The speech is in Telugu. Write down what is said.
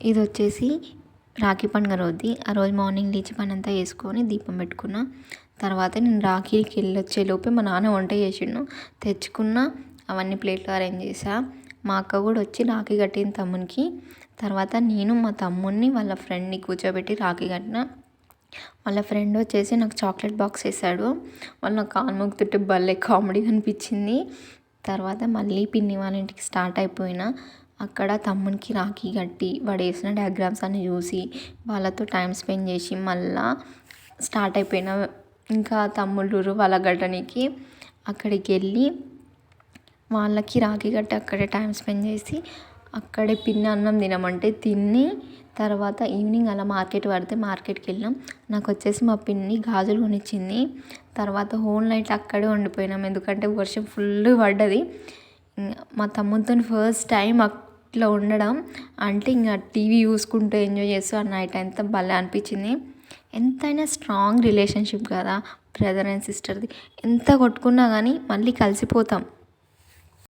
ఇది వచ్చేసి రాఖీ పండుగ రోజుది. ఆ రోజు మార్నింగ్ లేచి పని అంతా చేసుకొని దీపం పెట్టుకున్న. తర్వాత నేను రాఖీకి వెళ్ళొచ్చేలోపే మా నాన్న వంట చేసిండు. తెచ్చుకున్న, అవన్నీ ప్లేట్లో అరేంజ్ చేసా. మా అక్క కూడా వచ్చి రాఖీ కట్టిన తమ్మునికి. తర్వాత నేను మా తమ్ముడిని వాళ్ళ ఫ్రెండ్ని కూర్చోబెట్టి రాఖీ కట్టిన. వాళ్ళ ఫ్రెండ్ వచ్చేసి నాకు చాక్లెట్ బాక్స్ వేసాడు. వాళ్ళు నాకు కాలు మొక్కుతుంటే భలే కామెడీ అనిపించింది. తర్వాత మళ్ళీ పిన్ని వాళ్ళ ఇంటికి స్టార్ట్ అయిపోయినా. అక్కడ తమ్మునికి రాఖీ కట్టి వాడు వేసిన డయాగ్రామ్స్ అన్నీ చూసి వాళ్ళతో టైం స్పెండ్ చేసి మళ్ళా స్టార్ట్ అయిపోయినా. ఇంకా తమ్ముళ్ళూరు వాళ్ళ గట్టనికి అక్కడికి వెళ్ళి వాళ్ళకి రాఖీ కట్టి అక్కడే టైం స్పెండ్ చేసి అక్కడే పిన్ని అన్నం తినమంటే తిని తర్వాత ఈవినింగ్ అలా మార్కెట్ పడితే మార్కెట్కి వెళ్ళాం. నాకు వచ్చేసి మా పిన్ని గాజులు కొనిచ్చింది. తర్వాత హోల్ నైట్ అక్కడే ఉండిపోయినాం, ఎందుకంటే వర్షం ఫుల్ పడ్డది. మా తమ్ముడితో ఫస్ట్ టైం అట్లా ఉండడం అంటే ఇంకా టీవీ చూసుకుంటూ ఎంజాయ్ చేస్తూ ఆ నైట్ అంతా భలే అనిపించింది. ఎంతైనా స్ట్రాంగ్ రిలేషన్షిప్ కదా బ్రదర్ అండ్ సిస్టర్ది. ఎంత కొట్టుకున్నా కానీ మళ్ళీ కలిసిపోతాం.